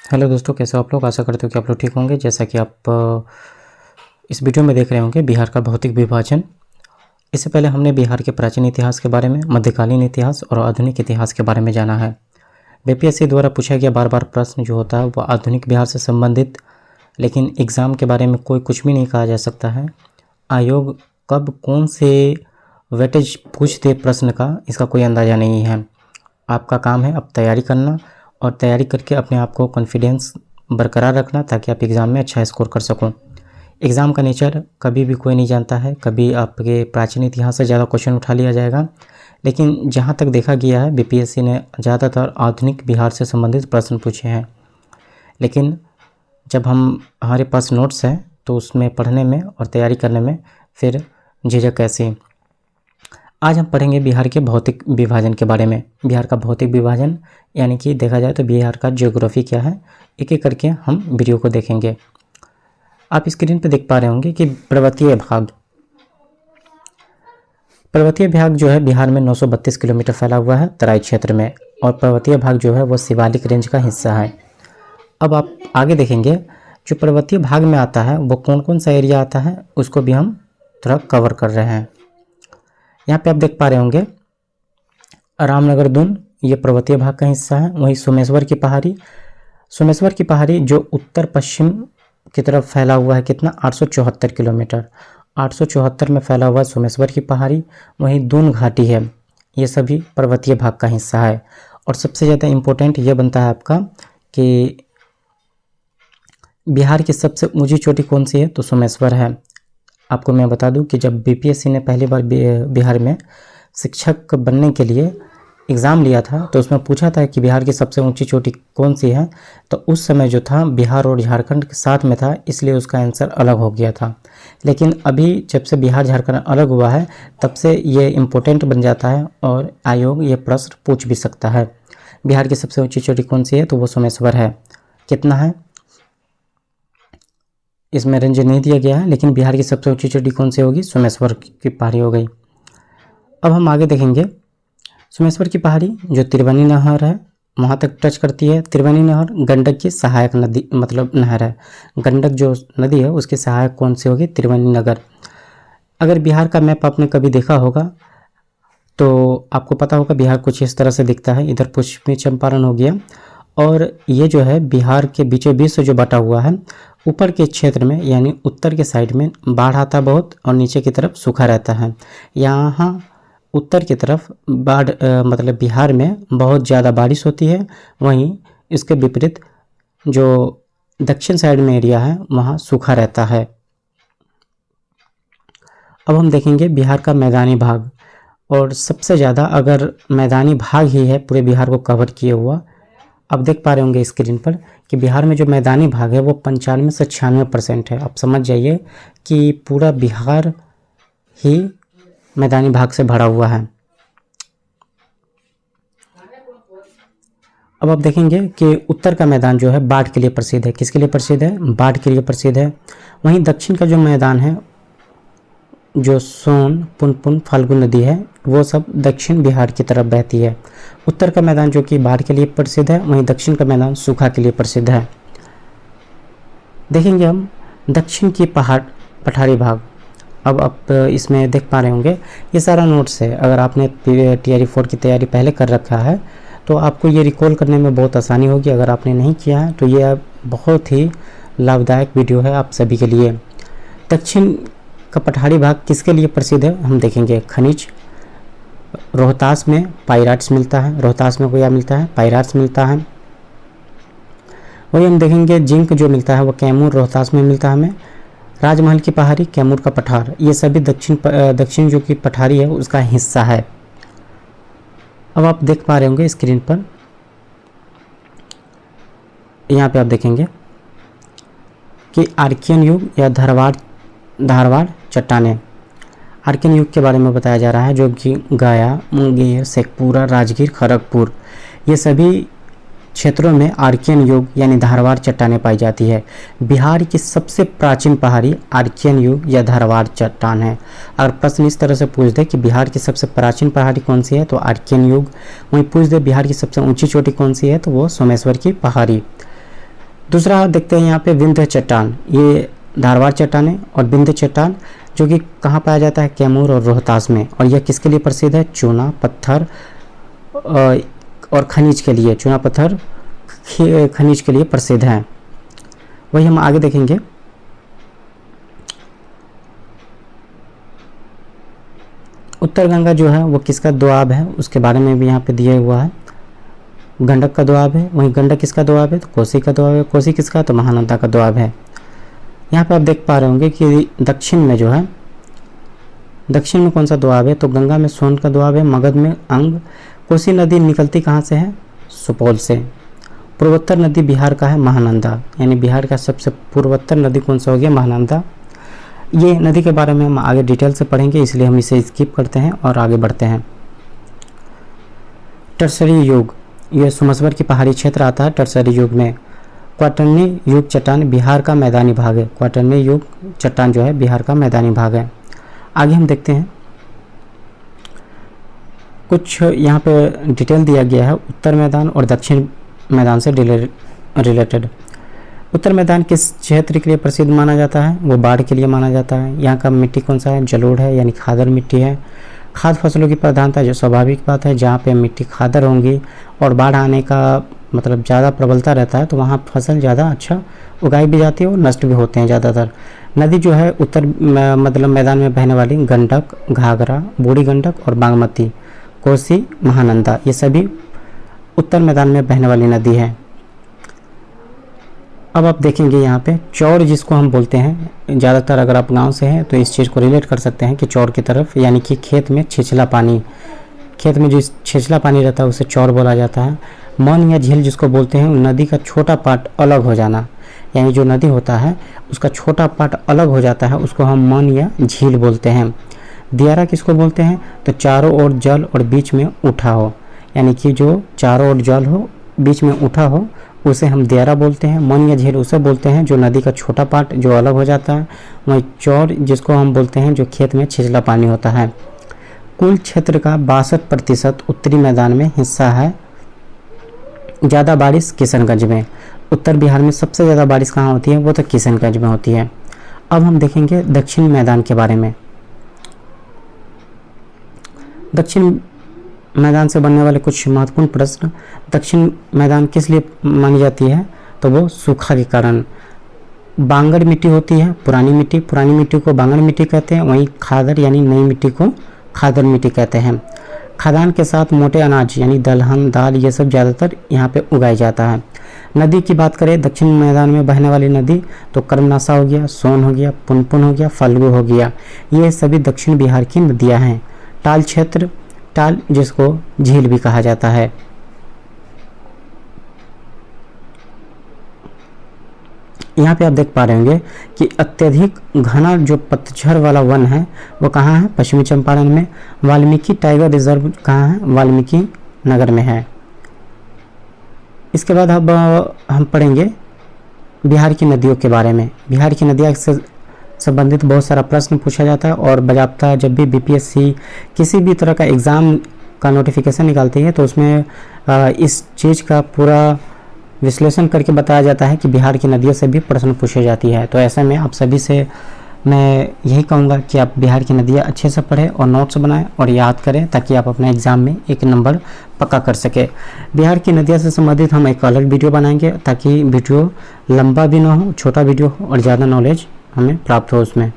Hello दोस्तों, कैसे हो आप लोग। आशा करते हो कि आप लोग ठीक होंगे। जैसा कि आप इस वीडियो में देख रहे होंगे बिहार का भौतिक विभाजन। इससे पहले हमने बिहार के प्राचीन इतिहास के बारे में, मध्यकालीन इतिहास और आधुनिक इतिहास के बारे में जाना है। बीपीएससी द्वारा पूछा गया बार बार प्रश्न जो होता है वो आधुनिक बिहार से संबंधित, लेकिन एग्ज़ाम के बारे में कोई कुछ भी नहीं कहा जा सकता है। आयोग कब कौन से वेटेज पूछ दे प्रश्न का, इसका कोई अंदाज़ा नहीं है। आपका काम है अब तैयारी करना और तैयारी करके अपने आप को कॉन्फिडेंस बरकरार रखना ताकि आप एग्ज़ाम में अच्छा स्कोर कर सको। एग्ज़ाम का नेचर कभी भी कोई नहीं जानता है, कभी आपके प्राचीन इतिहास से ज़्यादा क्वेश्चन उठा लिया जाएगा, लेकिन जहाँ तक देखा गया है बीपीएससी ने ज़्यादातर आधुनिक बिहार से संबंधित प्रश्न पूछे हैं। लेकिन जब हमारे पास नोट्स हैं तो उसमें पढ़ने में और तैयारी करने में फिर झिझक कैसी। आज हम पढ़ेंगे बिहार के भौतिक विभाजन के बारे में। बिहार का भौतिक विभाजन यानी कि देखा जाए तो बिहार का ज्योग्राफी क्या है, एक एक करके हम वीडियो को देखेंगे। आप स्क्रीन पर देख पा रहे होंगे कि पर्वतीय भाग जो है बिहार में 932 किलोमीटर फैला हुआ है तराई क्षेत्र में, और पर्वतीय भाग जो है वो शिवालिक रेंज का हिस्सा है। अब आप आगे देखेंगे जो पर्वतीय भाग में आता है वो कौन कौन सा एरिया आता है उसको भी हम थोड़ा कवर कर रहे हैं। यहाँ पे आप देख पा रहे होंगे रामनगर दून, ये पर्वतीय भाग का हिस्सा है। वहीं सोमेश्वर की पहाड़ी जो उत्तर पश्चिम की तरफ फैला हुआ है, कितना 874 किलोमीटर, 874 में फैला हुआ है सोमेश्वर की पहाड़ी। वहीं दून घाटी है, ये सभी पर्वतीय भाग का हिस्सा है। और सबसे ज़्यादा इम्पोर्टेंट ये बनता है आपका कि बिहार की सबसे ऊंची चोटी कौन सी है, तो सोमेश्वर है। आपको मैं बता दूं कि जब बीपीएससी ने पहली बार बिहार में शिक्षक बनने के लिए एग्ज़ाम लिया था तो उसमें पूछा था कि बिहार की सबसे ऊंची चोटी कौन सी है, तो उस समय जो था बिहार और झारखंड के साथ में था, इसलिए उसका आंसर अलग हो गया था। लेकिन अभी जब से बिहार झारखंड अलग हुआ है तब से ये इम्पोर्टेंट बन जाता है और आयोग ये प्रश्न पूछ भी सकता है। बिहार की सबसे ऊँची चोटी कौन सी है, तो वो सोमेश्वर है। कितना है इसमें रेंज नहीं दिया गया है, लेकिन बिहार की सबसे ऊंची चोटी कौन सी होगी, सोमेश्वर की पहाड़ी हो गई। अब हम आगे देखेंगे सोमेश्वर की पहाड़ी जो त्रिवेणी नहर है वहाँ तक टच करती है। त्रिवेणी नहर गंडक की सहायक नदी मतलब नहर है। गंडक जो नदी है उसकी सहायक कौन सी होगी, त्रिवेणी नगर। अगर बिहार का मैप आपने कभी देखा होगा तो आपको पता होगा बिहार कुछ इस तरह से दिखता है। इधर पश्चिमी चंपारण हो गया, और ये जो है बिहार के बीचों बीच से जो बटा हुआ है, ऊपर के क्षेत्र में यानी उत्तर के साइड में बाढ़ आता बहुत और नीचे की तरफ सूखा रहता है। यहाँ उत्तर की तरफ बाढ़ मतलब बिहार में बहुत ज़्यादा बारिश होती है, वहीं इसके विपरीत जो दक्षिण साइड में एरिया है वहाँ सूखा रहता है। अब हम देखेंगे बिहार का मैदानी भाग, और सबसे ज़्यादा अगर मैदानी भाग ही है पूरे बिहार को कवर किए हुआ। अब देख पा रहे होंगे स्क्रीन पर कि बिहार में जो मैदानी भाग है वो 95 से 96% है। अब समझ जाइए कि पूरा बिहार ही मैदानी भाग से भरा हुआ है। अब आप देखेंगे कि उत्तर का मैदान जो है बाढ़ के लिए प्रसिद्ध है। किसके लिए प्रसिद्ध है, बाढ़ के लिए प्रसिद्ध है। वहीं दक्षिण का जो मैदान है जो सोन, पुनपुन, फाल्गु नदी है वो सब दक्षिण बिहार की तरफ बहती है। उत्तर का मैदान जो कि बाढ़ के लिए प्रसिद्ध है, वहीं दक्षिण का मैदान सूखा के लिए प्रसिद्ध है। देखेंगे हम दक्षिण की पठारी भाग। अब आप इसमें देख पा रहे होंगे ये सारा नोट्स है। अगर आपने टीआरई 4 की तैयारी पहले कर रखा है तो आपको ये रिकॉल करने में बहुत आसानी होगी। अगर आपने नहीं किया है तो ये बहुत ही लाभदायक वीडियो है आप सभी के लिए। दक्षिण का पठारी भाग किसके लिए प्रसिद्ध है, हम देखेंगे खनिज। रोहतास में पाइराइट्स मिलता है, रोहतास में क्या मिलता है, पाइराइट्स मिलता है। वही हम देखेंगे जिंक जो मिलता है वो कैमूर, रोहतास में मिलता है हमें। राजमहल की पहाड़ी, कैमूर का पठार, ये सभी दक्षिण जो कि पठारी है उसका हिस्सा है। अब आप देख पा रहे होंगे स्क्रीन पर, यहाँ पे आप देखेंगे कि आर्कियन युग या धारवाड़ चट्टानें, आर्कियन युग के बारे में बताया जा रहा है, जो कि गया, मुंगेर, शेखपुरा, राजगीर, खड़गपुर, ये सभी क्षेत्रों में आर्कियन युग यानी धारवाड़ चट्टानें पाई जाती है। बिहार की सबसे प्राचीन पहाड़ी आर्कियन युग या धारवाड़ चट्टान है। अगर प्रश्न इस तरह से पूछ दे कि बिहार की सबसे प्राचीन पहाड़ी कौन सी है, तो आर्कियन युग। वहीं पूछ दे बिहार की सबसे ऊंची चोटी कौन सी है, तो वो सोमेश्वर की पहाड़ी। दूसरा देखते हैं यहाँ पे विंध्य चट्टान, ये धारवाड़ चट्टान है, और विंध्य चट्टान जो कि कहाँ पाया जाता है, कैमूर और रोहतास में। और यह किसके लिए प्रसिद्ध है, चूना पत्थर और खनिज के लिए, चूना पत्थर खनिज के लिए प्रसिद्ध है। वही हम आगे देखेंगे। उत्तर गंगा जो है वो किसका दोआब है, उसके बारे में भी यहाँ पे दिया हुआ है। गंडक का दोआब है, वहीं गंडक किसका दोआब है, तो कोसी का दोआब है। कोसी किसका, तो महानंदा का दोआब है। यहाँ पे आप देख पा रहे होंगे कि दक्षिण में जो है, दक्षिण में कौन सा दोआब है, तो गंगा में सोन का दोआब है, मगध में अंग। कोसी नदी निकलती कहाँ से है, सुपौल से। पूर्वोत्तर नदी बिहार का है, महानंदा, यानी बिहार का सबसे पूर्वोत्तर नदी कौन सा हो गया, महानंदा। ये नदी के बारे में हम आगे डिटेल से पढ़ेंगे, इसलिए हम इसे स्किप करते हैं और आगे बढ़ते हैं। टर्सरी युग, ये सुमसवर की पहाड़ी क्षेत्र आता है टर्सरी युग में। क्वाटरनी युग चट्टान बिहार का मैदानी भाग है, क्वाटरनी युग चट्टान जो है बिहार का मैदानी भाग है। आगे हम देखते हैं, कुछ यहाँ पे डिटेल दिया गया है उत्तर मैदान और दक्षिण मैदान से रिलेटेड। उत्तर मैदान किस क्षेत्र के लिए प्रसिद्ध माना जाता है, वो बाढ़ के लिए माना जाता है। यहाँ का मिट्टी कौन सा है, जलोढ़ है, यानी खादर मिट्टी है। खाद फसलों की प्रधानता, जो स्वाभाविक बात है, जहाँ पे मिट्टी खादर होंगी और बाढ़ आने का मतलब ज़्यादा प्रबलता रहता है, तो वहाँ फसल ज़्यादा अच्छा उगाई भी जाती है और नष्ट भी होते हैं ज़्यादातर। नदी जो है उत्तर मतलब मैदान में बहने वाली गंडक, घाघरा, बूढ़ी गंडक और बागमती, कोसी, महानंदा, ये सभी उत्तर मैदान में बहने वाली नदी है। अब आप देखेंगे यहाँ पे चौर जिसको हम बोलते हैं, ज़्यादातर अगर आप गांव से हैं तो इस चीज़ को रिलेट कर सकते हैं कि चौर की तरफ, यानी कि खेत में छिछला पानी, खेत में जो छिछला पानी रहता है उसे चौर बोला जाता है। मन या झील जिसको बोलते हैं, नदी का छोटा पार्ट अलग हो जाना, यानी जो नदी होता है उसका छोटा पार्ट अलग हो जाता है, उसको हम मन या झील बोलते हैं। दियारा किसको बोलते हैं, तो चारों ओर जल और बीच में उठा हो, यानी कि जो चारों ओर जल हो बीच में उठा हो उसे हम दियारा बोलते हैं। मन या झील उसे बोलते हैं जो नदी का छोटा पार्ट जो अलग हो जाता है। वहीं चौर जिसको हम बोलते हैं जो खेत में छिछला पानी होता है। कुल क्षेत्र का 62% उत्तरी मैदान में हिस्सा है। ज़्यादा बारिश किशनगंज में, उत्तर बिहार में सबसे ज़्यादा बारिश कहाँ होती है, वो तो किशनगंज में होती है। अब हम देखेंगे दक्षिण मैदान के बारे में। दक्षिण मैदान से बनने वाले कुछ महत्वपूर्ण प्रश्न। दक्षिण मैदान किस लिए मानी जाती है, तो वो सूखा के कारण। बांगड़ मिट्टी होती है, पुरानी मिट्टी को बांगड़ मिट्टी कहते हैं। वहीं खादर यानी नई मिट्टी को खादर मिट्टी कहते हैं। खदान के साथ मोटे अनाज यानी दलहन, दाल, ये सब ज़्यादातर यहाँ पे उगाया जाता है। नदी की बात करें दक्षिण मैदान में बहने वाली नदी, तो कर्मनासा हो गया, सोन हो गया, पुनपुन हो गया, फल्गु हो गया, ये सभी दक्षिण बिहार की नदियाँ हैं। टाल क्षेत्र, टाल जिसको झील भी कहा जाता है। यहाँ पे आप देख पा रहे होंगे कि अत्यधिक घना जो पतझड़ वाला वन है वो कहाँ है, पश्चिमी चंपारण में। वाल्मीकि टाइगर रिजर्व कहाँ है, वाल्मीकि नगर में है। इसके बाद अब हम पढ़ेंगे बिहार की नदियों के बारे में। बिहार की नदियाँ से संबंधित बहुत सारा प्रश्न पूछा जाता है और बाकायदा जब भी बीपीएससी किसी भी तरह का एग्ज़ाम का नोटिफिकेशन निकालती है तो उसमें इस चीज़ का पूरा विश्लेषण करके बताया जाता है कि बिहार की नदियों से भी प्रश्न पूछे जाती है। तो ऐसे में आप सभी से मैं यही कहूँगा कि आप बिहार की नदियाँ अच्छे से पढ़ें और नोट्स बनाएं और याद करें ताकि आप अपने एग्ज़ाम में 1 नंबर पक्का कर सके। बिहार की नदियाँ से संबंधित हम एक अलग वीडियो बनाएंगे ताकि वीडियो लंबा भी ना हो, छोटा वीडियो हो और ज़्यादा नॉलेज हमें प्राप्त हो उसमें।